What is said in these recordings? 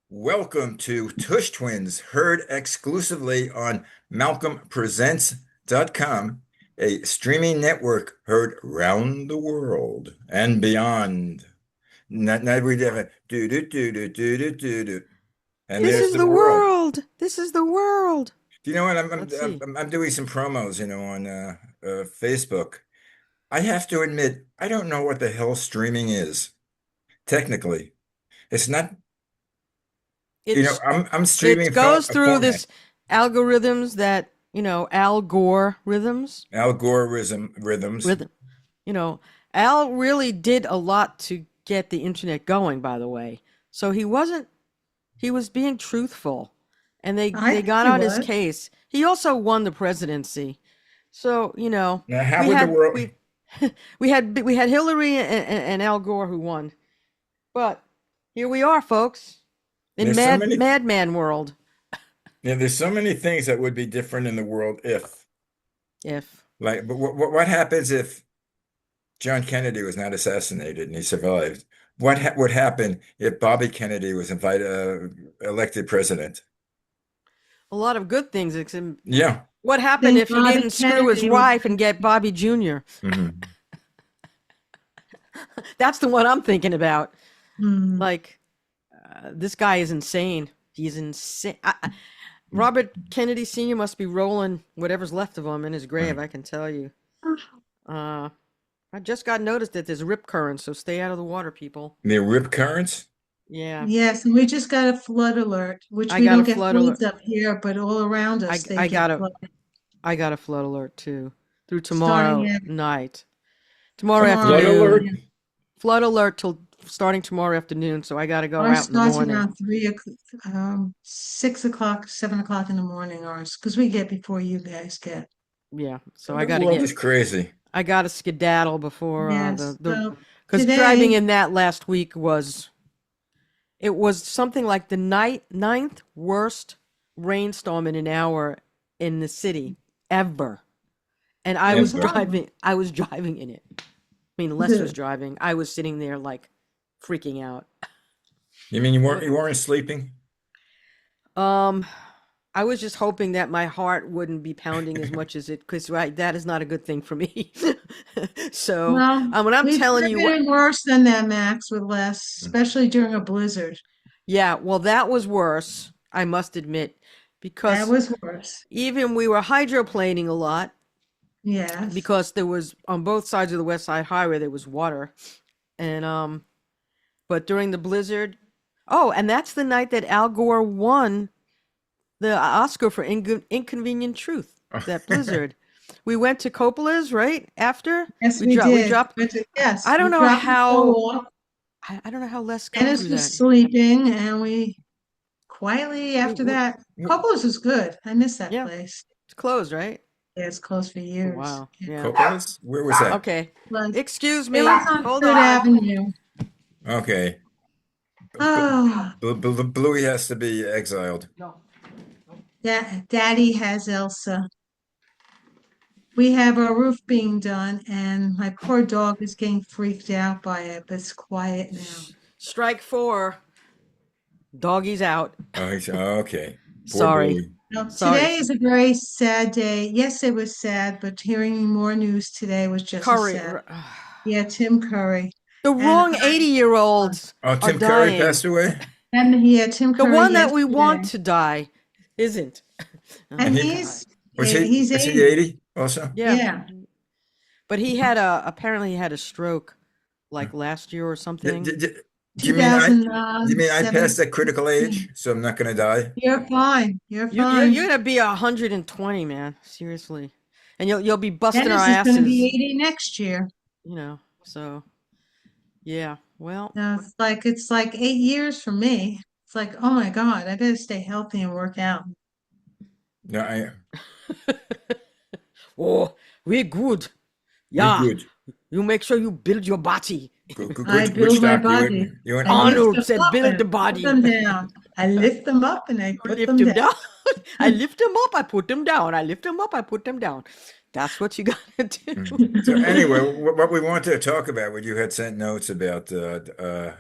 Welcome to Tush Twins, heard exclusively on MalcolmPresents.com, a streaming network heard round the world and beyond. Not we do do do do do do do do do. And This there's is the the world. world. This is the world. Do you know what? Let's see. I'm doing some promos, on Facebook. I have to admit, I don't know what the hell streaming is. Technically, it's not. It's I'm it streaming goes a through format. this algorithms that, Al Gore rhythms. Algorithm rhythms. Rhythm. You know, Al really did a lot to get the internet going, by the way. So he was being truthful and I they think got he on his was. case. He also won the presidency. So, Now, how we would the had world? we we had Hillary and Al Gore who won. But here we are, folks, in There's so many. madman world. There's so many things that would be different in the world if, If but what happens if John Kennedy was not assassinated and he survived? What ha would happen if Bobby Kennedy was elected president? a lot of good things. Yeah. What happened Think if he Bobby didn't screw his Kennedy was. wife and get Bobby Jr.? Hmm. That's the one I'm thinking about. Hmm. Like, this guy is insane. He's insane. Robert Kennedy Sr. must be rolling whatever's left of him in his grave, I can tell you. Uh, I just got noticed that there's rip currents, so stay out of the water, people. The rip currents. Yeah, Yes, and we just got a flood alert, which I we got a don't get flood alert. floods up here, but all around I, us they I get got a flooded I got a flood alert too through starting tomorrow at night, tomorrow tomorrow Flood alert. afternoon. afternoon. Flood alert till starting tomorrow afternoon, so I got to go Ours out in the starts morning. around 3 o'clock, 6 o'clock, 7 o'clock in the morning, ours, because we get before you guys get. Yeah, so The world is crazy. I got to skedaddle before Yes. the So because driving today, in that last week it was something like the ninth worst rainstorm in an hour in the city ever, and Ever. I was driving in it. I mean, Les was driving. I was sitting there like freaking out. You mean you weren't sleeping? Um, I was just hoping that my heart wouldn't be pounding as much as it, because right, that is not a good thing for me. So, well, when I'm we've telling you what, driven worse than that, Max, with less, especially during a blizzard. yeah, well, that was worse, I must admit, That because was worse. even we were hydroplaning a lot Yes. because there was on both sides of the West Side Highway there was water, and but during the blizzard, oh, and that's the night that Al Gore won the Oscar for Inconvenient Truth, that blizzard. We went to Coppola's right after. Yes, We we dropped. We did. dropped. Yes, I we don't know dropped the how. ball off. I don't know how Les got Dennis through was that. sleeping, and we quietly We, after we, that. Couples was good. I miss that yeah, place. it's closed, right? Yeah, it's closed for Oh, years. wow. Yeah. Yeah. Coconuts? Where was that? Okay. But Excuse it me. was on Hold Third on. Avenue. Okay. Oh, Bluey has to be exiled. No. Daddy has Elsa. We have our roof being done, and my poor dog is getting freaked out by it, but it's quiet now. Strike four. Doggy's out. Okay. Poor Sorry. Bluey. Now, Sorry. today is a very sad day. Yes, it was sad, but hearing more news today was just as Curry. sad. Yeah, Tim Curry. The And wrong 80-year-olds Oh, are Tim Curry dying. passed away, yeah, Tim The Curry one that we want yesterday. to die isn't. And and Oh, he God. he's was he 80. 80 also? Yeah. Yeah. But apparently he had a stroke like last year or D- something. d- d- Do you mean I passed that critical 2017. age, so I'm not going to die? You're fine. You're You're fine. gonna be 120, man. Seriously. And you'll be busting our Dennis is going to be asses, 80 next year. So yeah. Well, Now it's like 8 years for me. It's like, oh my God, I better stay healthy and work out. No, oh, we're good. we're Yeah. good. You make sure you build your body. I Good build my stock. body. You went I lift Arnold them said, up build and the I put body. them down. I lift them up and I I put lift them him down. down. I lift him up, I put him down. I lift him up, I put him down. That's what you gotta Mm. do. So anyway, what we wanted to talk about, what you had sent notes about,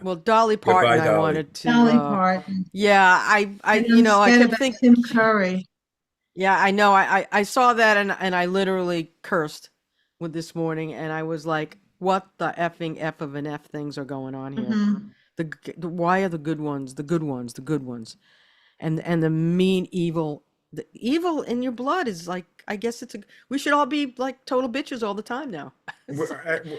Well, Dolly Parton, Goodbye, I Dolly. wanted to, Dolly Parton. yeah, And I instead kept about thinking, Tim Curry. yeah, I know, I saw that and I literally cursed with this morning, and I was like, what the effing F of an F things are going on here? Hmm. Why are the good ones, the good ones, the good ones? And the mean the evil in your blood is like, I guess we should all be like total bitches all the time now. Well, So,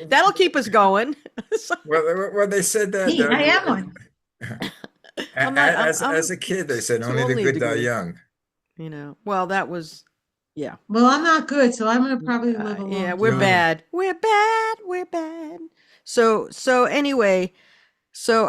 that'll keep us going. So, well, they said that Me, I am one. as a kid, they said to only the only a good die degree, young. well, that was, yeah. Well, I'm not good, so I'm gonna probably live a Yeah, long we're time. No. bad. We're bad. We're bad. So anyway, so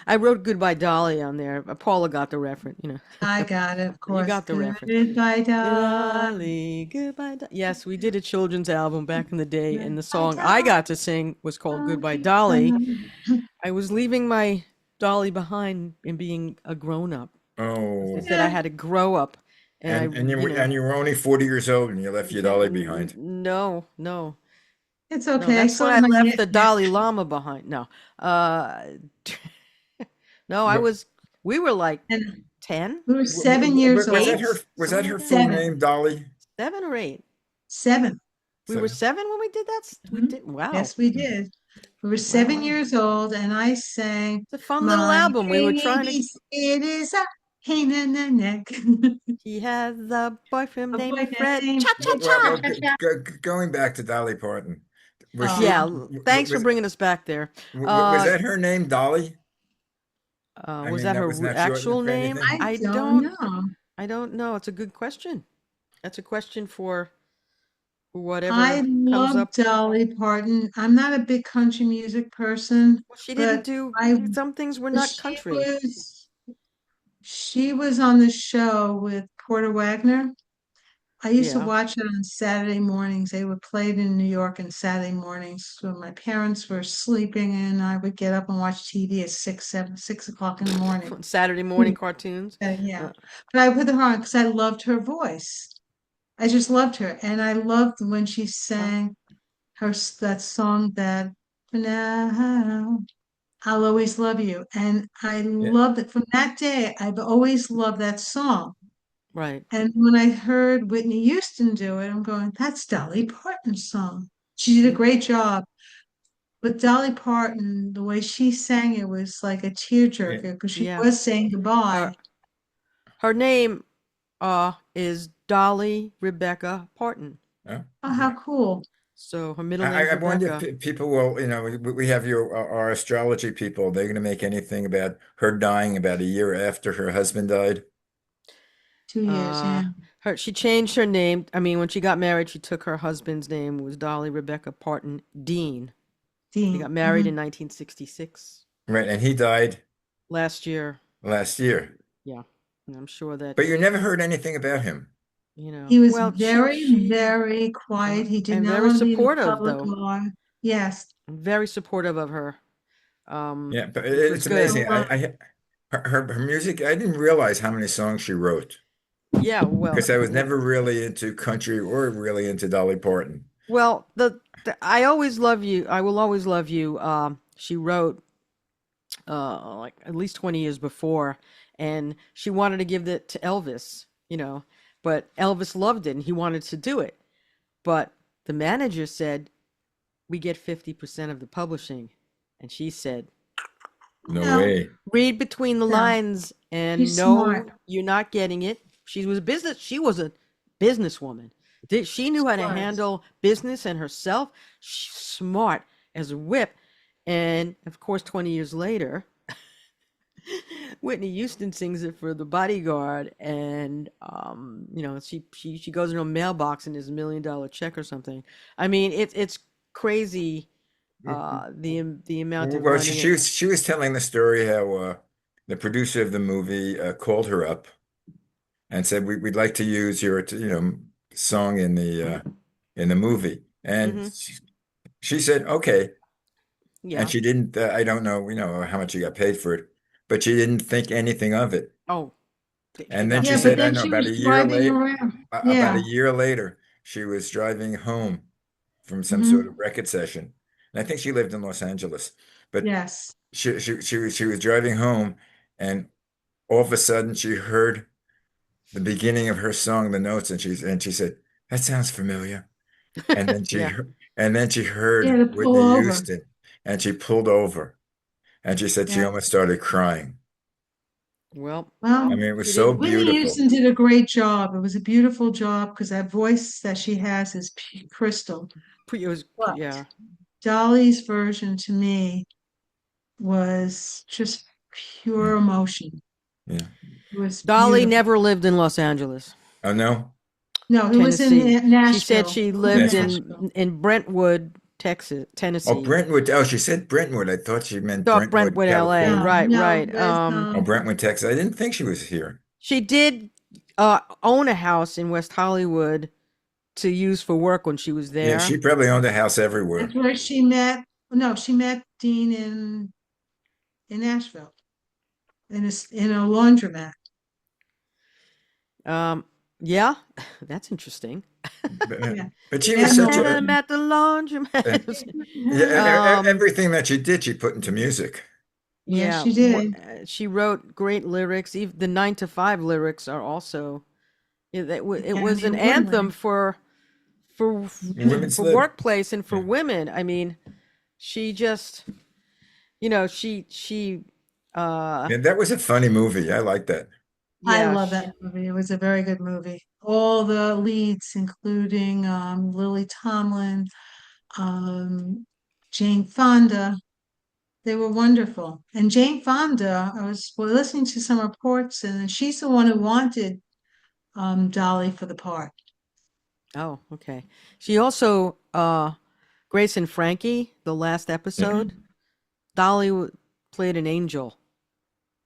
I wrote Goodbye Dolly on there. Paula got the reference. I got it, of You course. got the reference. Goodbye, dog. Dolly, goodbye. Yes, we did a children's album back in the day, and the Goodbye, song I dog. got to sing was called Goodbye Dolly. Goodbye. I was leaving my Dolly behind and being a grown up. They Oh, said I Yeah, had to grow up, and and you were only 40 years old and you left your dolly behind. no, no, it's no. okay. I That's when saw I my left the nephew. Dalai Lama behind. No, uh, no, What, we were like And 10, we were 7 years eight, old. was that something like her that. full Seven. name, Dolly? 7 or 8. 7. We were Seven. 7 when we did that. We Hmm. did. Wow, Yes, we did. We were wow. 7 years old, and I sang It's a fun little My album. We were trying to. Baby's It Is a Pain in the Neck. He has a boyfriend A named boy Fred. named Cha cha Cha Well, cha. Cha Cha. going back to Dolly Parton, was she Oh, Yeah. Thanks for was bringing us back there. was Uh, that her name, Dolly? I was mean, that that her was not short actual for name? anything. I don't know. I don't know. It's a good question. That's a question for I whatever comes love up. Dolly Parton. I'm not a big country music person, Well, she didn't but do I some things were but not country. she was on the show with Porter Wagner. I used to Yeah. watch it on Saturday mornings. They would play it in New York on Saturday mornings when my parents were sleeping, and I would get up and watch TV at 6 o'clock in the morning. Saturday morning cartoons. Yeah, Uh, but I put her on because I loved her voice. I just loved her, and I loved when she sang that song that for now I'll always love you, and I Yeah, loved it from that day. I've always loved that song. right. And when I heard Whitney Houston do it, I'm going, that's Dolly Parton's song. She did a Yeah. great job. But Dolly Parton, the way she sang it was like a yeah. tearjerker because she Yeah. was saying Her goodbye. her name is Dolly Rebecca Parton. Oh, Oh, yeah. how cool. So her middle name's I wonder if Rebecca. people will, we have our astrology people. They're going to make anything about her dying about a year after her husband died. 2 years, Uh, yeah. she changed her name. I mean, when she got married, she took her husband's name. It was Dolly Rebecca Parton Dean. They got Dean. married in 1966. Right, and he died Last year. last year. Yeah. And I'm sure that, But you never heard anything about him. He was well, very, very quiet. He did and not very want to be in the supportive public though. eye. Yes. Very supportive of her. Yeah, but Which was it's good. amazing. Her music, I didn't realize how many songs she wrote Yeah, well, because I was never really into country or really into Dolly Parton. the I always love you. I will always love you. She wrote like at least 20 years before, and she wanted to give it to Elvis, but Elvis loved it and he wanted to do it. But the manager said, "We get 50% of the publishing." And she said, No No, way. read between the no. lines and She's no, smart. you're not getting it. She was a businesswoman. She knew how to Was. handle business and herself. She's smart as a whip. And of course, 20 years later, Whitney Houston sings it for the bodyguard, and she goes in her mailbox and there's $1 million check or something. I mean, it's crazy, the amount of Well, money and she was telling the story how the producer of the movie called her up and said we'd like to use your song in the movie, and hmm she said okay, and yeah. she didn't. I don't know, how much she got paid for it, but she didn't think anything of it. Oh, she And then got she Yeah, but said, I then know she about was a year driving late, around. about a Yeah. year later, she was driving home from some sort of Hmm. record session. And I think she lived in Los Angeles. But Yes. she was driving home, and all of a sudden she heard the beginning of her song, the notes, and she said, "That sounds familiar." And then Yeah. she She had heard to pull Whitney over. Houston, and she pulled over, and she said she Yeah. almost started crying. Well, I Well, mean, it was she so didn't. Whitney beautiful. Houston did a great job. It was a beautiful job because that voice that she has is crystal. It was. But Yeah. Dolly's version to me was just Yeah, pure emotion. yeah. It was Dolly beautiful. never lived in Los Angeles, Oh no, No, it was in Tennessee. She said Nashville. she It was in lived Nashville. in Brentwood, Texas, oh Tennessee. Brentwood. Oh, she said Brentwood. I thought she meant Thought Brentwood, Brentwood, LA. No, California. Right, no, right. there's Oh, Brentwood, Texas. I didn't think she was here. She did own a house in West Hollywood to use for work when she was Yeah, she there. probably owned a house everywhere. that's where she met. No, she met Dean in Nashville in a laundromat. Um, yeah, that's interesting. But, Yeah, but they she met was in the such Met a, him at the uh, laundromat. yeah, um, everything that she did, she put into music. Yes, yeah, she did. she wrote great lyrics. Even the 9 to 5 lyrics are also. Yeah, it was Academy an Award anthem winning. for Women's for lib. workplace and for Yeah. women. I mean, she just, she uh Yeah, that was a funny movie. I like that. I yeah, love that movie. It was a very good movie. All the leads, including Lily Tomlin, um, Jane Fonda, they were wonderful. And Jane Fonda, I was listening to some reports, and she's the one who wanted Dolly for the part. oh, okay. She also Grace and Frankie, the last Yeah. episode, Dolly played an angel.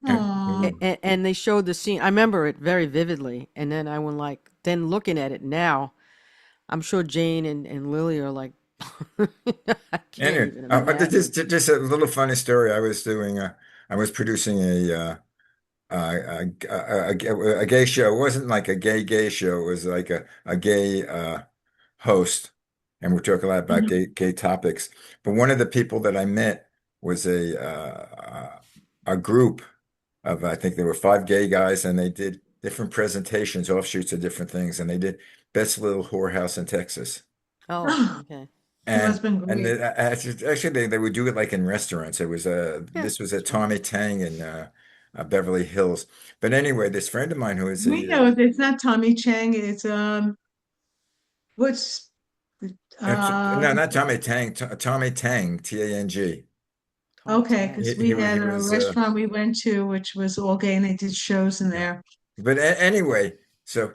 Aw, And they showed the scene. I remember it very vividly. And then I went like, then looking at it now, I'm sure Jane and Lily are like, I can't Anyway, even just imagine. just a little funny story. I was producing a gay show. It wasn't like a gay show. It was like a gay host, and we're talking a lot about gay topics. But one of the people that I met was a group of, I think there were 5 gay guys, and they did different presentations, offshoots of different things, and they did Best Little Whorehouse in Texas. Oh, okay. it must And have been and great. actually they would do it like in restaurants. It was Yeah, this was at that's fine. Tommy Tang in Beverly Hills. But anyway, this friend of mine who is We know it's not Tommy Chang. It's what's no, um not Tommy Tang, Tommy Tang, Tang. Tommy okay, Tang. because we He had a was restaurant we went to which was all gay, and they did shows in yeah. there. But anyway, so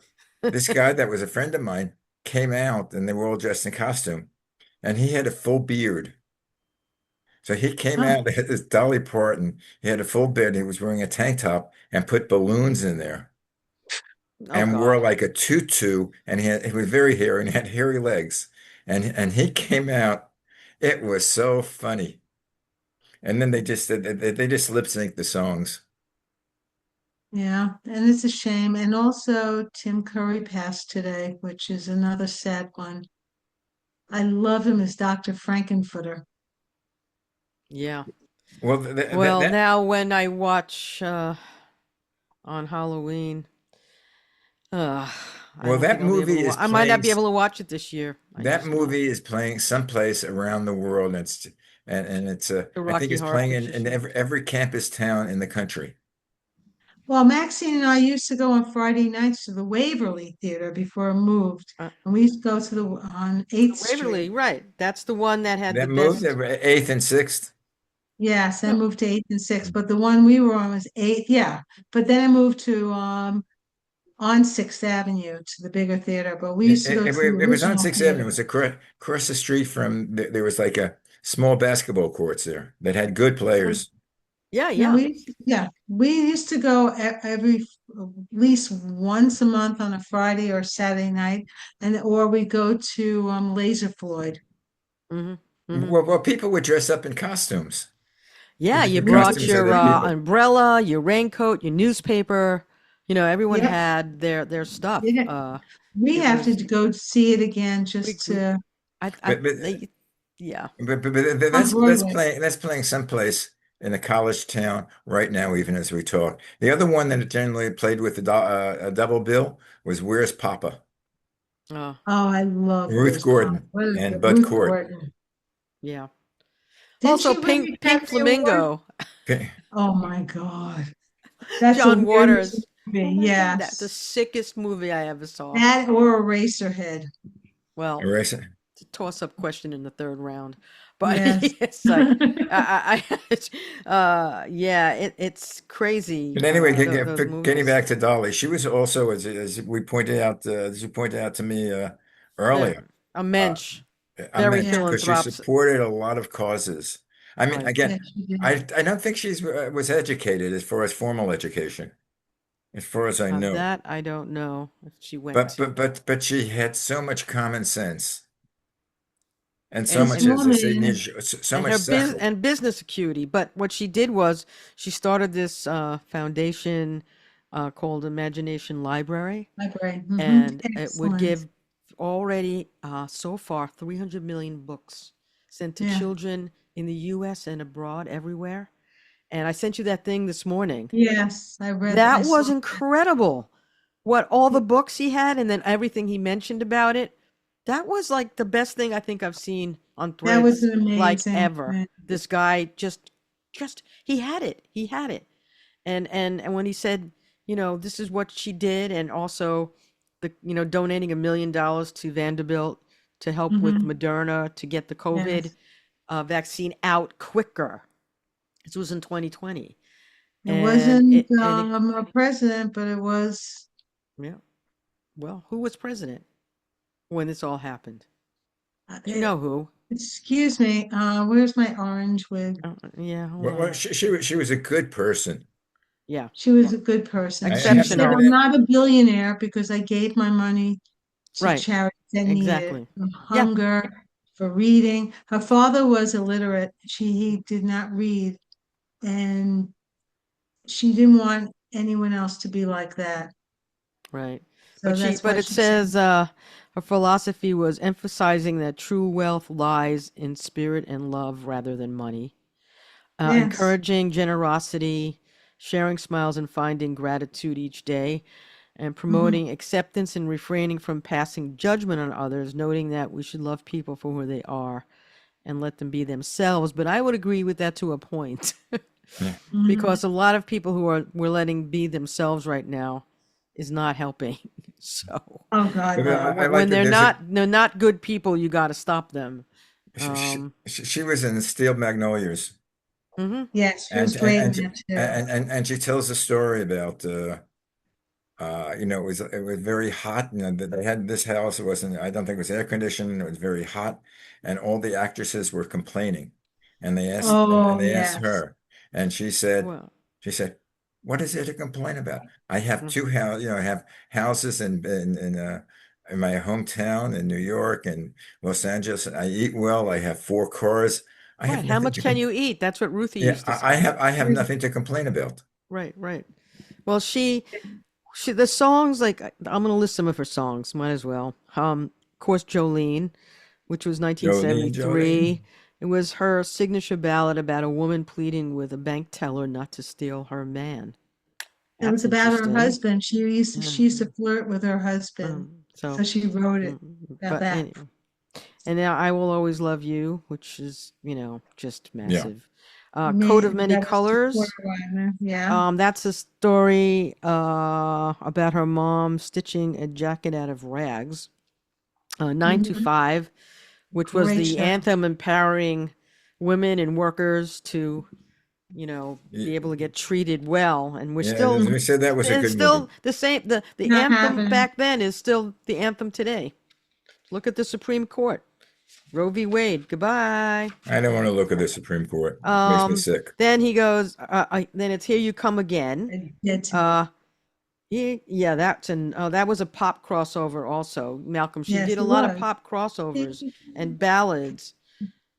this guy that was a friend of mine came out, and they were all dressed in costume, and he had a full beard. So he came Oh, out as Dolly Parton. He had a full beard. He was wearing a tank top and put balloons in there Oh and wore God. like a tutu. And he was very hairy and he had hairy legs. And he came out. It was so funny. And then they just lip sync the songs. yeah, and it's a shame. And also, Tim Curry passed today, which is another sad one. I love him as Dr. Frankenfooter. Yeah. Well, Well, now when I watch on Halloween, uh, I don't that think I'll be able to movie is watch. I might not playing. be able to watch it this year. I That just might. movie is playing someplace around the world. And it's The I think Rocky it's Horror playing Picture in Show. every campus town in the country. Well, Maxine and I used to go on Friday nights to the Waverly Theater before it moved, Uh, and we used to go to the on 8th Waverly, Street. right? That's the one that had the That moved best. eighth and sixth. Yes, I No, moved to 8th and 6th, but the one we were on was 8th. Yeah, but then I moved to on 6th Avenue to the bigger theater. But we used to go to the It was on original Sixth Avenue. It theater. was across the street from there was like a small basketball courts there that had good players. yeah, No, yeah. we used to go every at least once a month on a Friday or Saturday night, and or we go to Laser Floyd. Hmm. Hmm. Well, people would dress up in costumes. Yeah, The you We used brought to, costumes of your the people. umbrella, your raincoat, your newspaper. everyone Yep. had their stuff. Yeah. We It have to was go see it again we just we to I But but yeah. on that's Broadway. playing someplace in a college town right now, even as we talk. The other one that generally played with a double bill was Where's Papa? Oh, Oh, I love Ruth Where's Pop. Gordon What is and it? Bud Ruth Cort. Gordon. yeah. Didn't Also, she win the Pink Academy Award? Flamingo, Okay. Oh my God. That's the John weirdest Waters. Oh movie. my God, that the Yes. sickest movie I ever saw. That or Eraserhead. Well, Eraser. it's a toss-up question in the third round, but Yes. it's like yeah, it's crazy. But anyway, Those getting movies. back to Dolly, she was also, as we pointed out, as you pointed out to me Yeah, earlier, a uh, mensch, I very meant Yeah. because she philanthrops. supported a lot of causes. I mean, Right. again, Yes, she did. I don't think she's was educated as far as formal education, as far as I know. That I don't know if she went But to. she had so much common sense and so and This much, and as they say, woman, so and much her sachel. business acuity. But what she did was she started this foundation called Imagination Library, library. and it would Excellent. give already so far 300 million books sent to Yeah. children in the U.S. and abroad everywhere. And I sent you that thing this morning. Yes, I That saw was incredible. What all the books he had and then everything he mentioned about it. That was like the best thing I think I've seen on that was Threads an like amazing ever. thing. This guy just he had it. He had it. And when he said, this is what she did and also donating $1 million to Vanderbilt to help with Hmm. Moderna to get the COVID Yes. vaccine out quicker. This was in 2020. It And wasn't it a president, but it was, yeah. Well, who was president when this all happened? You it, know who? excuse me, where's my orange wig? Yeah, hold Well, on. she was a good person. Yeah, She was a good person. I She have said, no exceptional. I'm doubt. not a billionaire because I gave my money to Right, charities that need it, exactly. for Yeah, hunger, for reading. Her father was illiterate. He did not read, and she didn't want anyone else to be like that. right. So that's But why it she said, says her philosophy was emphasizing that true wealth lies in spirit and love rather than money. yes. Encouraging generosity, sharing smiles, and finding gratitude each day, and Mhm. promoting acceptance and refraining from passing judgment on others, noting that we should love people for who they are and let them be themselves. But I would agree with that to a point, Yeah. because Mhm. a lot of people who we're letting be themselves right now is not helping. So Oh God, But no. I like when that there's a they're not good people, you got to stop them. she, Um, she was in Steel Magnolias. hmm Yes, she was great in that too. And she tells a story about it was very hot. That they had this house. It wasn't. I don't think it was air conditioned. It was very hot, and all the actresses were complaining, and Oh they asked yes. her, and well, she said, "What is there to complain about? I have mm, two house. I have houses in my hometown in New York and Los Angeles. I eat well. I have four cars. I have right. How nothing much to can com you eat? That's what Ruthie Yeah, used to say. I have nothing to complain about." Right, right. Well, the songs like I'm gonna list some of her songs. Might as well. Of course, Jolene, which was Jolene, 1973. Jolene. It was her signature ballad about a woman pleading with a bank teller not to steal her man. It was That's about her interesting. husband. Yeah. She used to flirt with her husband. So, So she wrote it about but that. anyway, and now I will always love you, which is just Yeah. massive. Coat Me, of Many that was before Colors. Wagner. Yeah. That's a story about her mom stitching a jacket out of rags. Nine to Hmm. Five, which was Great the show. anthem empowering women and workers to, be able to Y- get treated well. And Yeah, as we said, that was a good movie. still the same. The Not anthem happening. back then is still the anthem today. Look at the Supreme Court. Roe v. Wade. Goodbye. I don't want to look at the Supreme Court. Makes me Um, sick. then he goes, then it's Here You Come Again. It did to me. Uh, yeah, that was a pop crossover also. Malcolm, she did Yes, a it lot of was. pop crossovers and ballads.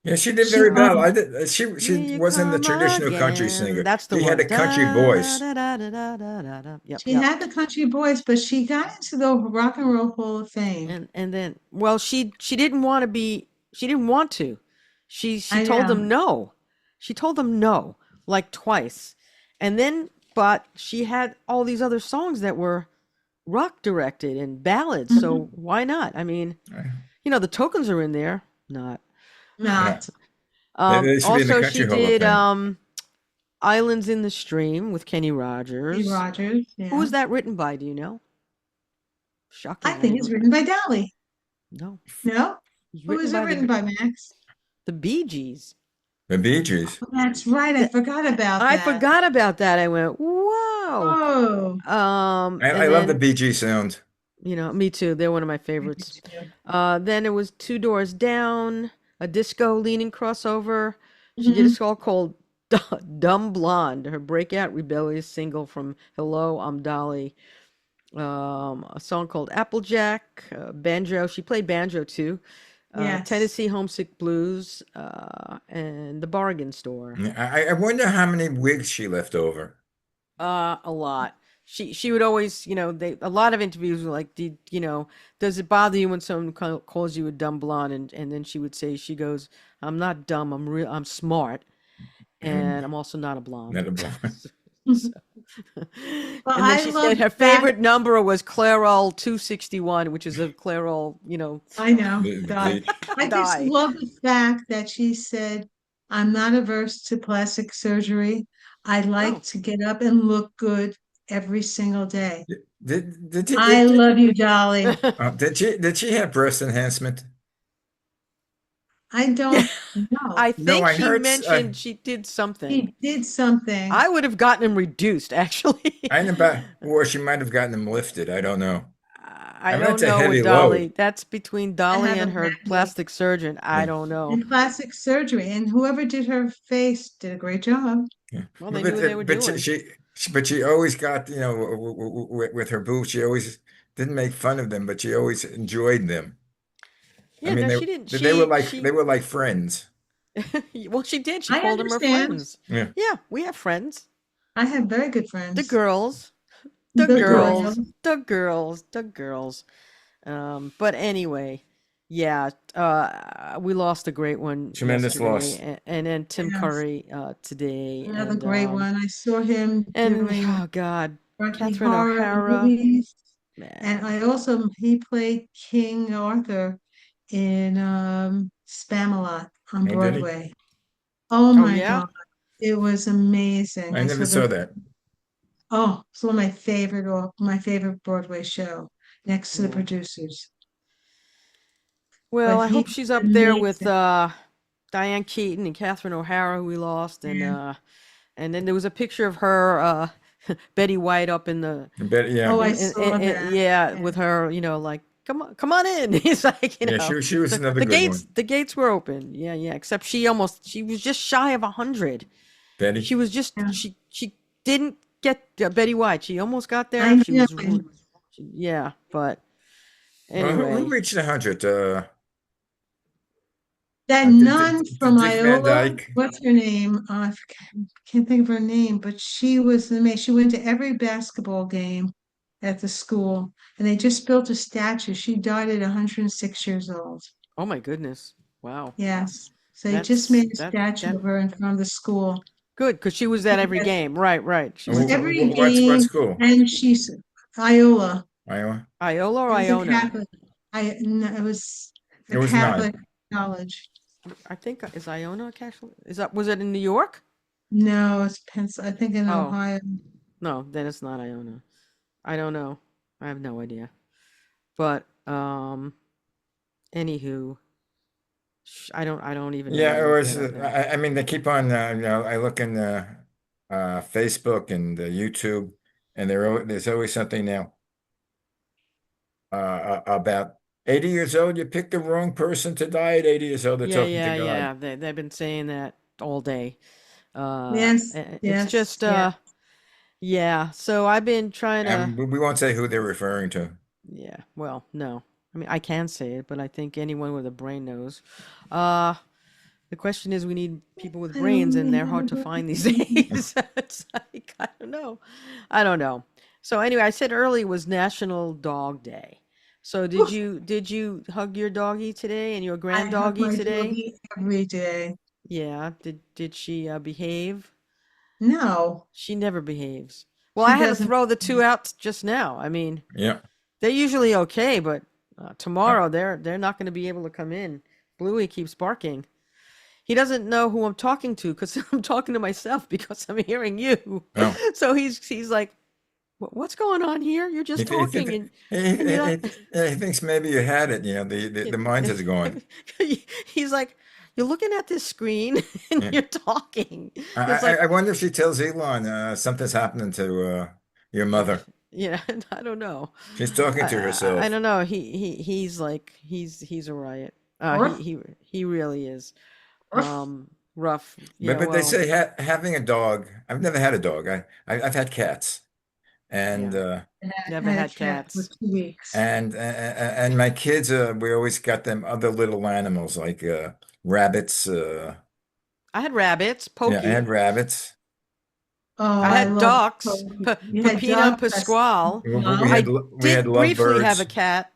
Yeah, she did She very well. I did. She Here you wasn't the come traditional country again. singer. That's the She had one. a country Da da voice. da da da da da da. Da. Yep, she yep. had the country voice, but she got into the Rock and Roll Hall of Fame. And then, well, she didn't want to be. She didn't want to. She I told them know. no. She told them no like twice, and then but she had all these other songs that were rock directed and ballads. So Mhm. why not? I mean, the tokens are in there. Not. Yeah, Not they should be in the Also, she Country Hall of did Fame. Islands in the Stream with Kenny Steve Rogers. Rogers. Who Yeah. was that written by? Do you know? I Shocking. I think it's didn't. written by Dolly. No, No? it was Who written is it by written by, Max? the Bee Gees. The Bee Gees. Oh, that's right. I Th- forgot about I that. forgot about that. I went, wow. Oh, I And love the then, Bee Gees sound. me too. They're one of my I do favorites. too. Then it was Two Doors Down, a disco leaning crossover. She did a Mhm. song called Dumb Blonde, her breakout rebellious single from Hello, I'm Dolly. A song called Applejack, banjo. She played banjo too. Yes. Tennessee Homesick Blues, and The Bargain Store. I wonder how many wigs she left over. A lot. She would always, a lot of interviews were like, does it bother you when someone calls you a dumb blonde? And then she would say, she goes, I'm not dumb, I'm smart, And and I'm also not a blonde. not a blonde. Well, So, and then I she love said the her fact, favorite number was Clairol 261, which is a Clairol, I know, The God. bleach. I just die. love the fact that she said, I'm not averse to plastic surgery. I like Oh, to get up and look good every single day. Did I love you, Dolly. did she have breast enhancement? I yeah. don't know. I No, think I she heard. mentioned she did something. He did something. I would have gotten him reduced, actually. I know about, or she might have gotten them lifted. I don't know. I I mean, that's don't a know with heavy load. Dolly. That's between I Dolly have and her imagined plastic surgeon. I Yeah. don't know. in plastic surgery, and whoever did her face did a great job. Yeah. Well, But they knew what they were but doing. but she always got, with her boobs, she always didn't make fun of them, but she always enjoyed them. I Yeah, mean, no, she didn't. they were like friends. Well, she did. She I called them her understand. friends. Yeah. Yeah, we have friends. I have very good The friends. girls, the The The girls. girls, girls. the girls, the girls. But anyway, yeah, we lost a great one Tremendous yesterday, loss. and then Tim Yes, Curry today, another great one. I saw him and doing oh God, Rocky Catherine Horror O'Hara, movies, and man. I also he played King Arthur in Spamalot on Oh, did he? Broadway. Oh Oh my yeah. God, it was amazing. I I never saw saw the that. it's one of my favorite Broadway show next to the Yeah. producers. Well, But I he hope was she's up there with amazing. Diane Keaton and Catherine O'Hara, who we lost, Yeah. and then there was a picture of her, Betty White, up in the I bet, yeah. Oh, I saw that. yeah, Yeah. with her, like, come on in. He's like, Yeah, she was another good one. the gates were open. Yeah, yeah. Except she was just shy of 100. Betty. Yeah. She didn't get Betty White. She almost got there. I know. Yeah, but Well, who anyway, reached 100? That nun from Dick Van Iola, Dyke. what's her name? Can't think of her name, but she was amazing. She went to every basketball game at the school, and they just built a statue. She died at 106 years old. oh my goodness, wow. Yes. So they just That's made a that statue that of her in front of the school. good because she was at every Yes. game. Right, right. She went to every Every game. What game, school? and she's Iola. Iowa. Iola or It was a Iona? Catholic. No, it was It a was nine. Catholic college. I think is Iona a Catholic? Was it in New York? No, it's I think in Oh Ohio. no, then it's not Iona. I don't know. I have no idea. But anywho, I don't even know Yeah, how to it look was. that up now. I mean, they keep on. I look in Facebook and YouTube, and there's always something now about 80 years old. You picked the wrong person to die at 80 years old. They're Yeah, talking to yeah, God. yeah. They've been saying that all day. Yes, It's yes, just yes. yeah. So I've been trying to. And we won't say who they're referring to. Yeah, well, no. I mean, I can say it, but I think anyone with a brain knows. Uh, The question is, we need people with I brains, and only they're have a hard to good find these feeling. days. It's like, I don't know. I don't know. So anyway, I said earlier was National Dog Day. So did you hug your doggy today and your I grand hug doggy my today? doggy every day. Yeah. Did she behave? No, She never behaves. Well, she I had to doesn't. throw the two out just now. I mean, Yeah. they're usually okay, but Uh, tomorrow they're not going to be able to come in. Bluey keeps barking. He doesn't know who I'm talking to because I'm talking to myself because I'm hearing you. no. So he's like, What's going on here? You're He, just th- he, talking th- and you're not." he thinks maybe you had it. The mind has gone. He's like, "You're looking at this screen and Yeah. you're talking." I, It's I like, I wonder if she tells Elon something's happening to your mother. yeah, I don't know. She's talking to I herself. don't know. He's like he's a riot. Ruff, He really is. ruff. Rough. But Yeah. but they Well. say having a dog. I've never had a dog. I've had cats, and Yeah. uh, Never Had a had cat for cats. 2 weeks. and my kids. We always got them other little animals like rabbits. I had rabbits, Yeah, I had Pokey. rabbits. Oh, I I had love ducks, Cody. You had Peppino and ducks. That's Pasquale. We wow. had I we had did briefly have a lovebirds. cat.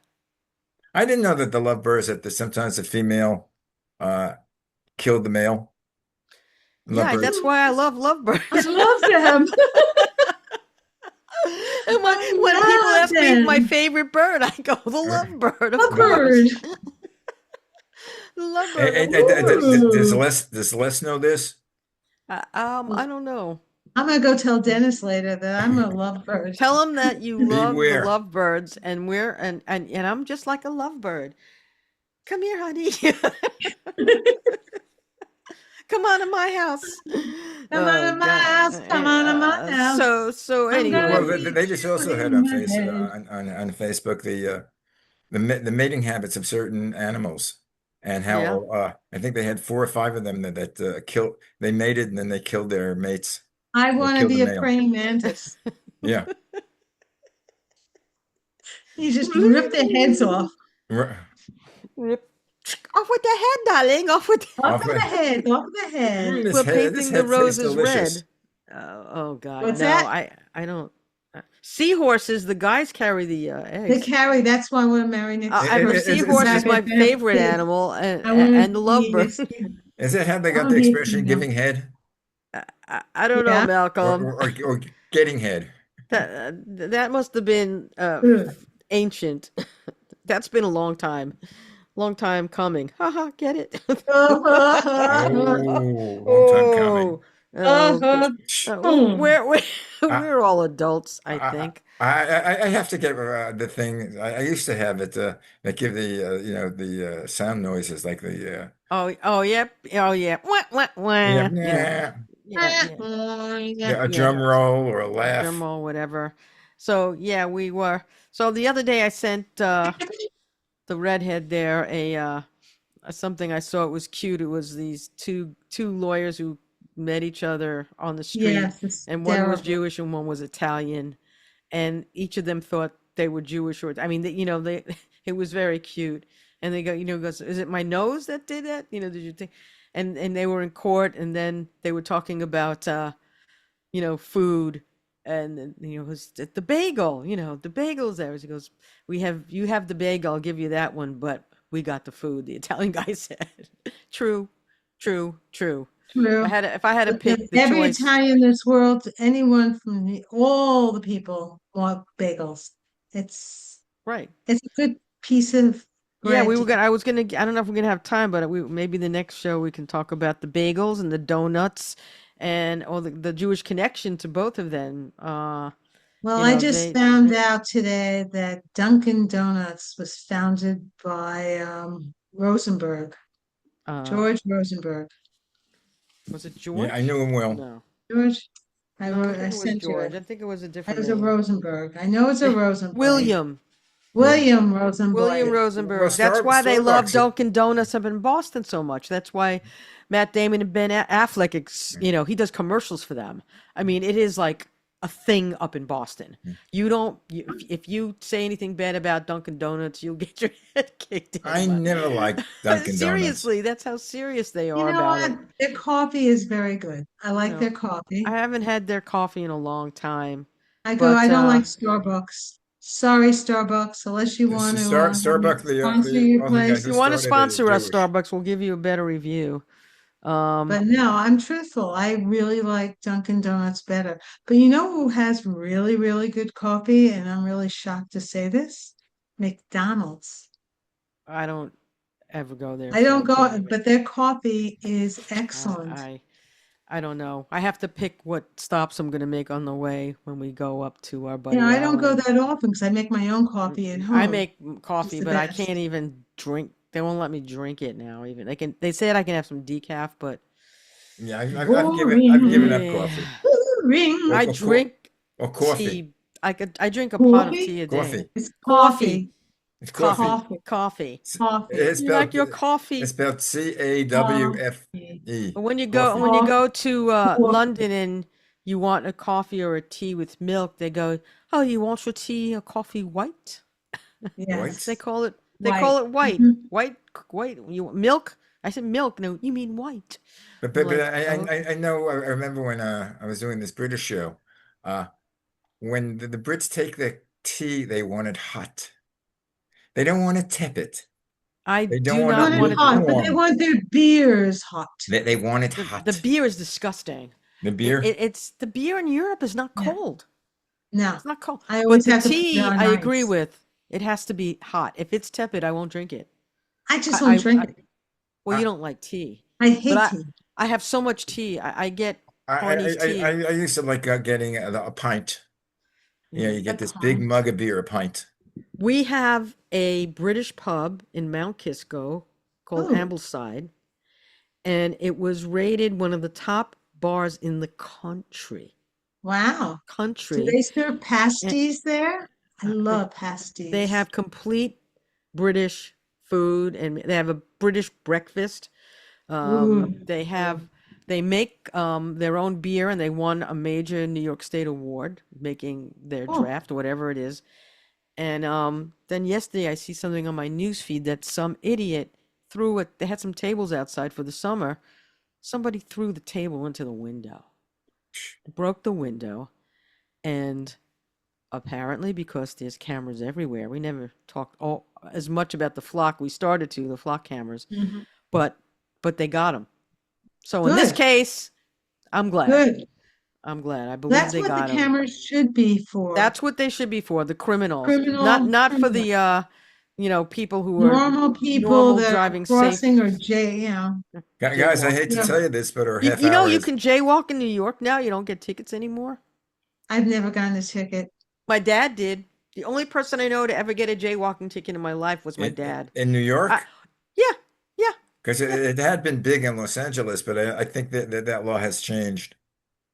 I didn't know that the lovebirds that sometimes the female uh, killed the male Yeah, that's lovebirds. why I love I lovebirds. love them. And I when people love ask me my them. favorite bird, I go, the lovebird, of A course. bird. The lovebird, of Does Ooh. Les know this? I don't know. I'm gonna go tell Dennis later that I'm a lovebird. Tell him that you love the Beware. lovebirds, and I'm just like a lovebird. Come here, honey. Come on to my house. Come on Oh to my God. house. Come on to my So house. so I'm gonna Well, anyway, teach they just you also had in on my head. on Facebook the mating habits of certain animals and yeah. how I think they had four or five of them that killed. They mated and then they killed their mates. I They want to killed the be a male. praying mantis. Yeah. You just rip their heads off. R- Rip. Off with the head, darling. Off with the Off Off of the with, head. Off of the head. this We're head, this painting the head tastes roses delicious. red. Oh God, What's no! that? I don't. Seahorses, the guys carry the They eggs. carry. That's why I want to marry next to her. Seahorse is Back my at that favorite pig. animal, I want and to the be lovebird. next to her. Is that how they got I'm the hating expression now. giving head I don't know, Yeah. Malcolm. or getting head? That must have been Ugh. ancient. That's been a long time coming. Haha, get it? Oh, long time coming. Oh, oh, Hmm. I, we're all adults, I I, think. I have to get the thing. I used to have it that give the the sound noises like the Oh, yep. Oh, yeah. Wah, wah, yeah wah. yeah Yeah. Yeah. yeah a Yeah. drum roll or a Drum laugh. roll, whatever. So, yeah, we were. So the other day I sent the redhead there something I saw. It was cute. It was these two lawyers who met each other on the street, Yes, and one was hysterical. Jewish and one was Italian, and each of them thought they were Jewish, or I mean, they it was very cute. And they go, goes, is it my nose that did that? Did you think? And they were in court, and then they were talking about food, and then, it was the bagel. The bagel's there. He goes, you have the bagel. I'll give you that one, but we got the food. The Italian guy said, true, true, true. True. If I had to But pick the every choice, Italian in this world, anyone from all the people want bagels. It's right? it's a good piece of Yeah, bread we were to gonna. I was gonna. I don't know if we're gonna have time, but maybe the next show we can talk about the bagels and the donuts, and or the Jewish connection to both of them. Well, I just They found out today that Dunkin' Donuts was founded by Rosenberg, uh George Rosenberg. was it Yeah, I George? knew him well. No, George, no, I don't I think it was sent you George. it. I think it was a It different was a name. Rosenberg. I know it's a Rosenberg. William. Yeah. William William Rosenberg. Well, Rosenberg. That's why they love Starbucks. Dunkin' Donuts up in Boston so much. That's why Matt Damon and Ben Affleck, he does commercials for them. I mean, it is like a thing up in Boston. You don't if you say anything bad about Dunkin' Donuts, you'll get your head kicked I in. But never liked Dunkin' Donuts. seriously, that's how serious they You are know about what? it. Their coffee is very good. I You like know, their I coffee. haven't had their coffee in a long time, I but don't like Starbucks. Sorry, Starbucks, unless you want to have me Starbucks, sponsor the your only guy if who you place. want to started it is sponsor us, Jewish. Starbucks, we'll give you a better review. Um, But no, I'm truthful. I really like Dunkin' Donuts better. But you know who has really, really good coffee? And I'm really shocked to say this? McDonald's. I don't ever go there, I so don't I can't go, even. but their coffee is I excellent. I, I don't know. I have to pick what stops I'm going to make on the way when we go up to our You know, buddy I don't go Alan. that often because I make my own coffee at I home. make It's coffee, the but I can't best. even drink. They won't let me drink it now. Even they can. They said I can have some decaf, but Yeah, I've given up Boring. coffee eh, Boring. I or, drink or coffee. tea. I drink a pot of Coffee? tea a day. Coffee. It's Coffee, coffee. It's coffee. coffee, Coffee. coffee. It's, Coffee. it's You like spelled your it's coffee? spelled Coffee. CAWFE. When Coffee. you Coffee. go to London and you want a coffee or a tea with milk, they go, "Oh, you want your tea or coffee white?" They Yes. What? call it White. white. Mhm. White. You want milk? I said milk. No, you mean white. I'm But like, okay. I know I remember when I was doing this British show, uh, when the Brits take the tea, they want it hot. They don't want it tepid. I They don't do want They it not want it want it. hot, but they lukewarm. want their beers hot. They want it The hot. beer is disgusting. The beer. It's the beer in Europe is not Yeah. cold. No. It's not cold. I But always the have to put it tea, on I agree ice. with. It has to be hot. If it's tepid, I won't drink it. I just won't drink I it. well, you I don't like tea, I but hate tea. I have so much tea. I get Harney's I tea. I used to like getting a pint. You know, Yeah. you A get this big pint. mug of beer, a pint. We have a British pub in Mount Kisco called Oh, Ambleside, and it was rated one of the top bars in the country. wow. Do Country. they serve And pasties there? I they love they pasties. have complete British food, and they have a British breakfast. Ooh. They have they make their own beer, and they won a major New York State award making their Oh, draft, whatever it is. And then yesterday I see something on my news feed that some idiot threw it. They had some tables outside for the summer. Somebody threw the table into the window, broke the window, and apparently because there's cameras everywhere, we never talked all as much about the flock. We started to the flock cameras, mhm. but they got him. So in this Good, case, I'm glad. good. I'm glad. I believe That's they what the got him. cameras should be for. That's what they should be for, the criminals, not for Criminal, the people who are normal people normal that are driving crossing safe or you know, Guys, I hate jaywalking. to yeah. tell you this, but our You, half you know hour you is can jaywalk in New York now. You don't get tickets anymore. I've never gotten a ticket. My dad did. The only person I know to ever get a jaywalking ticket in my life was my dad. in New I, York. yeah, yeah, Because yeah. it had been big in Los Angeles, but I think that law has changed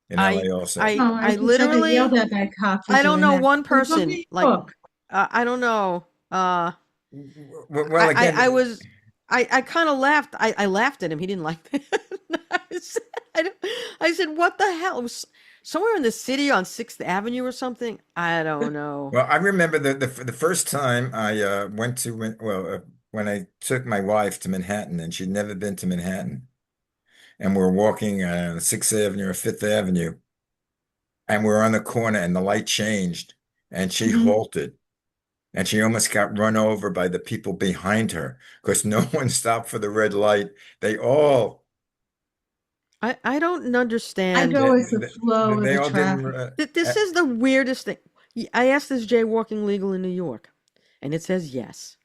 in I LA also. Oh, I I just had get yelled literally at by cops for I don't doing know that. one I'm from person New like York. I don't know. Well, I again, was I kind of laughed. I laughed at him. He didn't like that. I said, I said, what the hell? It was somewhere in the city on Sixth Avenue or something. I don't know. well, I remember the first time I went to when I took my wife to Manhattan, and she'd never been to Manhattan, and we're walking Sixth Avenue or Fifth Avenue, and we're on the corner, and the light changed, and she Mhm. halted. And she almost got run over by the people behind her because no one stopped for the red light. They all I don't I understand. go with the flow of they the all didn't. traffic. This is the weirdest thing. I asked, is jaywalking legal in New York? And it says yes.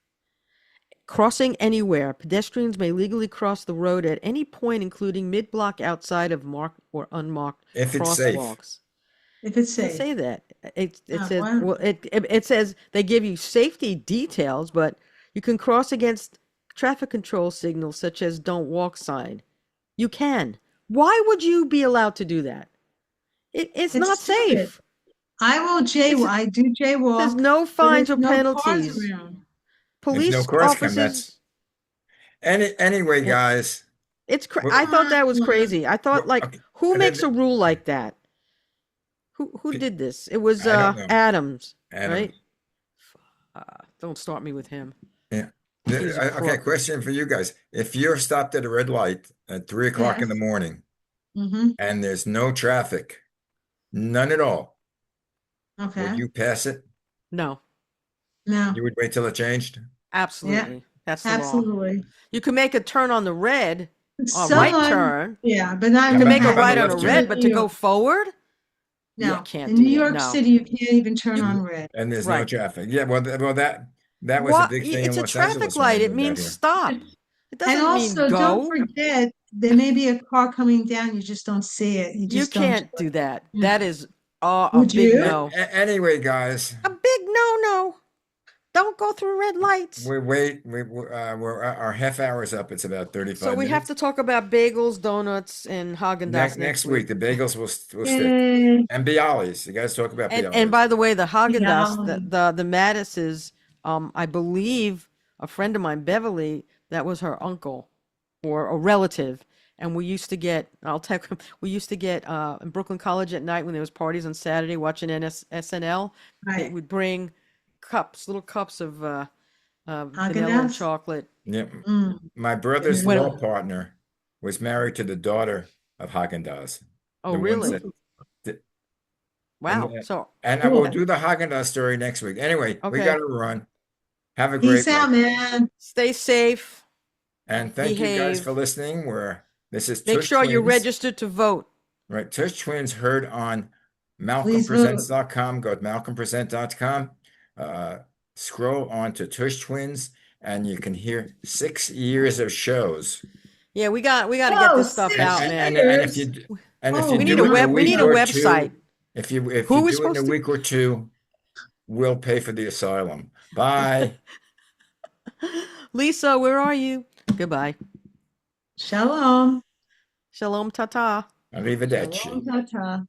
Crossing anywhere. Pedestrians may legally cross the road at any point, including mid-block outside of marked or unmarked If it's safe. crosswalks. If it's Doesn't safe. say that. It Oh, says wow. well it says they give you safety details, but you can cross against traffic control signals such as don't walk sign. You can. Why would you be allowed to do that? It's It's not stupid. safe. I I do There's jaywalk, no but fines there's or no cars penalties. around. There's no Police cross come. That's officers anyway, and guys. it's We're, I thought Mwah, that was mwah. crazy. I thought like okay. who makes a rule like that? Who did this? It was I don't know. Adams, right? Adams. Don't start me with him. Yeah. He's a Okay, crook. question for you guys. If you're stopped at a red light at 3 o'clock in the Yes. morning Mm-hmm. and there's no traffic, none at all, would Okay. you pass it? No, No. You would wait till it changed? Yeah. absolutely. That's the law. Absolutely. You can make a turn on the red, a right Someone, turn. yeah, but not You How in can about make how a about the right Manhattan. on a left Even red, turn? in but New to go York. forward, you No. can't In do New that. York No. City, you can't even turn You on red. And there's no right. traffic. Yeah, well that was a What? big thing in It's a Los traffic Angeles when I light. It moved out means here. stop. It And doesn't mean also, don't go. forget, there may be a car coming down. You just don't see it. You You just don't can't do do that. it. That is a Would big you? no. Anyway, guys, A big no no. Don't go through red lights. we're our half hour's up. It's about So 35 we have minutes. to talk about bagels, donuts, and Haagen-Dazs next Next week, week. the bagels will stick. Yay. And Bialys. You guys talk about And Bialys. by the way, the Haagen-Dazs, Yeah. the Mattis's, I believe a friend of mine, Beverly, that was her uncle or a relative. And we used to get, I'll tell you, we used to get in Brooklyn College at night when there was parties on Saturday watching SNL. They Right. would bring cups, little cups of vanilla and Haagen-Dazs? chocolate. Yeah. Mm. My brother's When, law partner was married to the daughter of Haagen-Dazs, oh, the ones really? that did- and Wow. So, and I will Cool. that, do the Haagen-Dazs story next week. Anyway, we got okay. to run. Have a Peace great out, one. man. Stay safe, And thank you guys for behave. listening. This is Make Tush sure you're Twins. registered to vote. Right. Tush Twins heard on Please vote. malcolmpresents.com. Go to malcolmpresent.com. Uh, Scroll on to Tush Twins, and you can hear 6 years of shows. Yeah, we got to get Oh, this stuff And out, six man. if years. you and if you Oh, We need do a it in a web. We week need a my. or website. two, if you Who is do it in a supposed to? week or two, we'll pay for the asylum. Bye. Lisa, where are you? Goodbye. Shalom. Shalom, tata. Arrivederci. Shalom, tata.